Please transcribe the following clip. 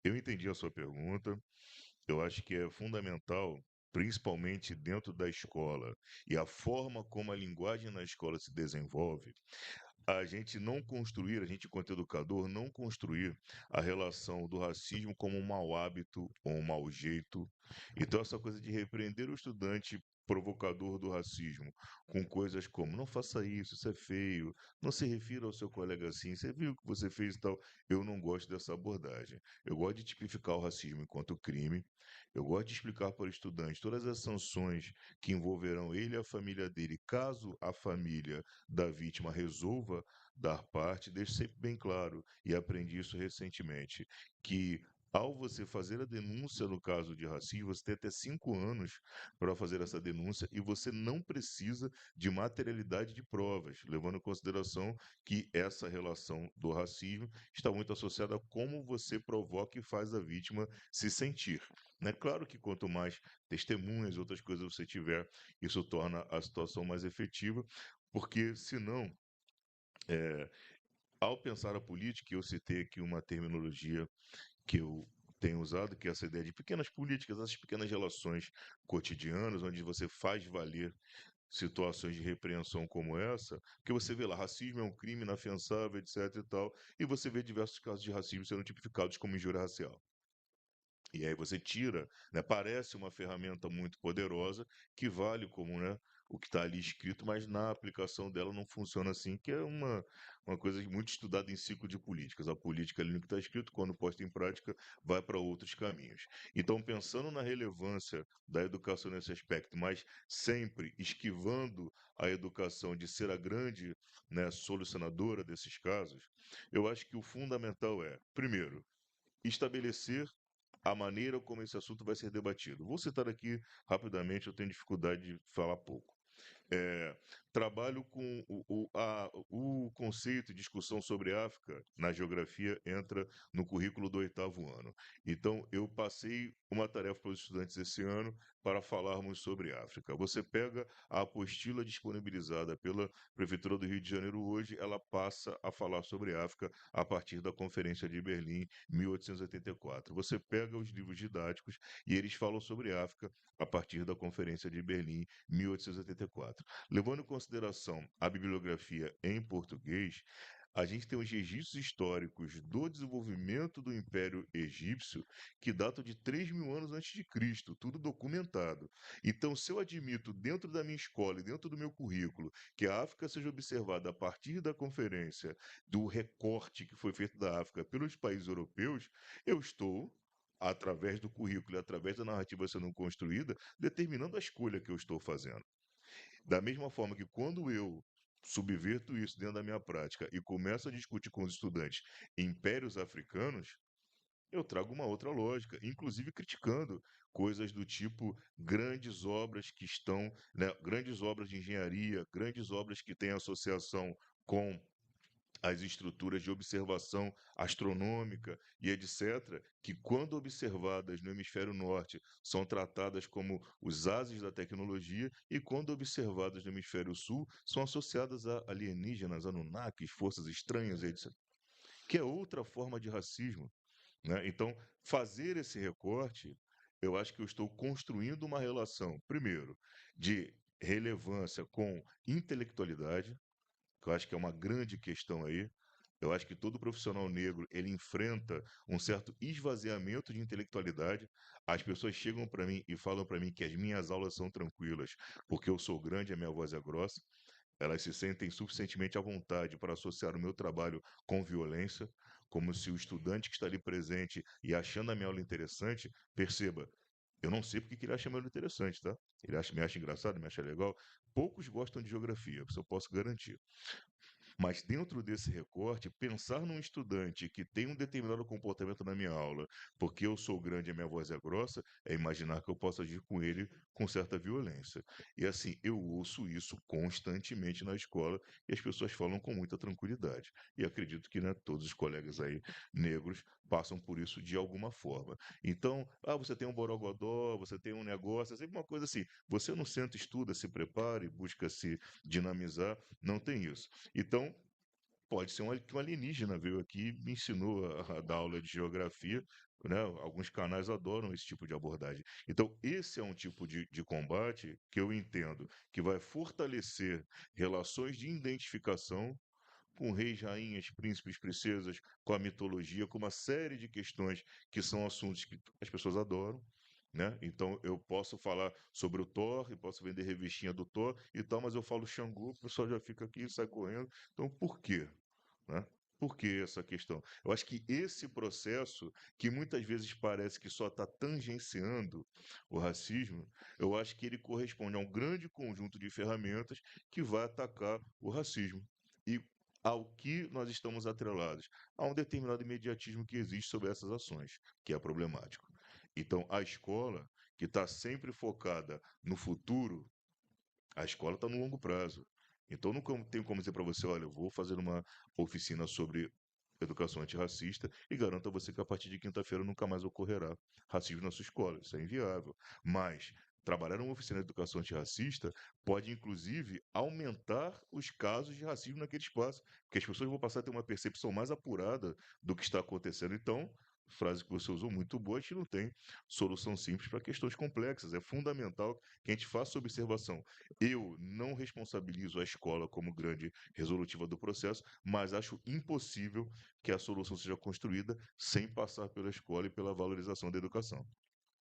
Eu entendi a sua pergunta. Eu acho que é fundamental, principalmente dentro da escola, e a forma como a linguagem na escola se desenvolve, a gente não construir, a gente enquanto educador, não construir a relação do racismo como um mau hábito ou um mau jeito. Então essa coisa de repreender o estudante provocador do racismo, com coisas como: "Não faça isso, isso é feio, não se refira ao seu colega assim, você viu o que você fez e tal", eu não gosto dessa abordagem. Eu gosto de tipificar o racismo enquanto crime, eu gosto de explicar para o estudante todas as sanções que envolverão ele e a família dele, caso a família da vítima resolva dar parte, deixe sempre bem claro, e aprendi isso recentemente, que ao você fazer a denúncia no caso de racismo, você tem até 5 anos para fazer essa denúncia e você não precisa de materialidade de provas, levando em consideração que essa relação do racismo está muito associada a como você provoca e faz a vítima se sentir. Né? Claro que quanto mais testemunhas, outras coisas você tiver, isso torna a situação mais efetiva, porque senão, eh, ao pensar a política, eu citei aqui uma terminologia que eu tenho usado, que é essa ideia de pequenas políticas, essas pequenas relações cotidianas, onde você faz valer situações de repreensão como essa, porque você vê lá, racismo é um crime inafiançável, etc e tal, e você vê diversos casos de racismo sendo tipificados como injúria racial. E aí você tira, né, parece uma ferramenta muito poderosa que vale como, né, o que está ali escrito, mas na aplicação dela não funciona assim, que é uma coisa muito estudada em ciclo de políticas. A política ali no que está escrito, quando posta em prática, vai para outros caminhos. Então, pensando na relevância da educação nesse aspecto, mas sempre esquivando a educação de ser a grande, né, solucionadora desses casos, eu acho que o fundamental é, primeiro, estabelecer a maneira como esse assunto vai ser debatido. Vou citar aqui rapidamente, eu tenho dificuldade de falar pouco. Eh, Trabalho com o conceito e discussão sobre África na geografia entra no currículo do oitavo ano. Então, eu passei uma tarefa para os estudantes esse ano para falarmos sobre África. Você pega a apostila disponibilizada pela Prefeitura do Rio de Janeiro hoje, ela passa a falar sobre África a partir da Conferência de Berlim, 1884. Você pega os livros didáticos e eles falam sobre África a partir da Conferência de Berlim, 1884. Levando em consideração a bibliografia em português, a gente tem os registros históricos do desenvolvimento do Império Egípcio que datam de 3.000 anos antes de Cristo, tudo documentado. Então, se eu admito dentro da minha escola e dentro do meu currículo que a África seja observada a partir da conferência, do recorte que foi feito da África pelos países europeus, eu estou, através do currículo e através da narrativa sendo construída, determinando a escolha que eu estou fazendo. Da mesma forma que quando eu subverto isso dentro da minha prática e começo a discutir com os estudantes impérios africanos, eu trago uma outra lógica, inclusive criticando coisas do tipo grandes obras que estão, né, grandes obras de engenharia, grandes obras que têm associação com as estruturas de observação astronômica e etc., que, quando observadas no hemisfério norte, são tratadas como os ases da tecnologia, e, quando observadas no hemisfério sul, são associadas a alienígenas, Anunnakis, forças estranhas, etc., que é outra forma de racismo. Né? Então, fazer esse recorte, eu acho que eu estou construindo uma relação, primeiro, de relevância com intelectualidade, que eu acho que é uma grande questão aí. Eu acho que todo profissional negro, ele enfrenta um certo esvaziamento de intelectualidade. As pessoas chegam para mim e falam para mim que as minhas aulas são tranquilas, porque eu sou grande e a minha voz é grossa. Elas se sentem suficientemente à vontade para associar o meu trabalho com violência, como se o estudante que está ali presente e achando a minha aula interessante, perceba, eu não sei porque que ele acha meu interessante, tá? Ele acha, me acha engraçado, me acha legal. Poucos gostam de geografia, isso eu posso garantir. Mas dentro desse recorte, pensar num estudante que tem um determinado comportamento na minha aula, porque eu sou grande e a minha voz é grossa, é imaginar que eu possa agir com ele com certa violência. E assim, eu ouço isso constantemente na escola e as pessoas falam com muita tranquilidade. E acredito que, né, todos os colegas aí negros passam por isso de alguma forma. Então, você tem um borogodó, você tem um negócio, é sempre uma coisa assim. Você não senta, estuda, se prepare, busca se dinamizar, não tem isso. Então, pode ser que um alienígena veio aqui e me ensinou a dar aula de geografia, né? Alguns canais adoram esse tipo de abordagem. Então, esse é um tipo de combate que eu entendo que vai fortalecer relações de identificação com reis, rainhas, príncipes, princesas, com a mitologia, com uma série de questões que são assuntos que as pessoas adoram, né? Então eu posso falar sobre o Thor e posso vender revistinha do Thor e tal, mas eu falo Xangô, o pessoal já fica aqui e sai correndo. Então por quê? Né? Por que essa questão? Eu acho que esse processo, que muitas vezes parece que só está tangenciando o racismo, eu acho que ele corresponde a um grande conjunto de ferramentas que vai atacar o racismo. E ao que nós estamos atrelados? A um determinado imediatismo que existe sobre essas ações, que é problemático. Então, a escola, que está sempre focada no futuro, a escola está no longo prazo. Então, não tenho como dizer para você, olha, eu vou fazer uma oficina sobre educação antirracista e garanto a você que a partir de quinta-feira nunca mais ocorrerá racismo na sua escola. Isso é inviável. Mas trabalhar numa oficina de educação antirracista pode, inclusive, aumentar os casos de racismo naquele espaço, porque as pessoas vão passar a ter uma percepção mais apurada do que está acontecendo. Então, frase que você usou muito boa, a gente não tem solução simples para questões complexas. É fundamental que a gente faça observação. Eu não responsabilizo a escola como grande resolutiva do processo, mas acho impossível que a solução seja construída sem passar pela escola e pela valorização da educação.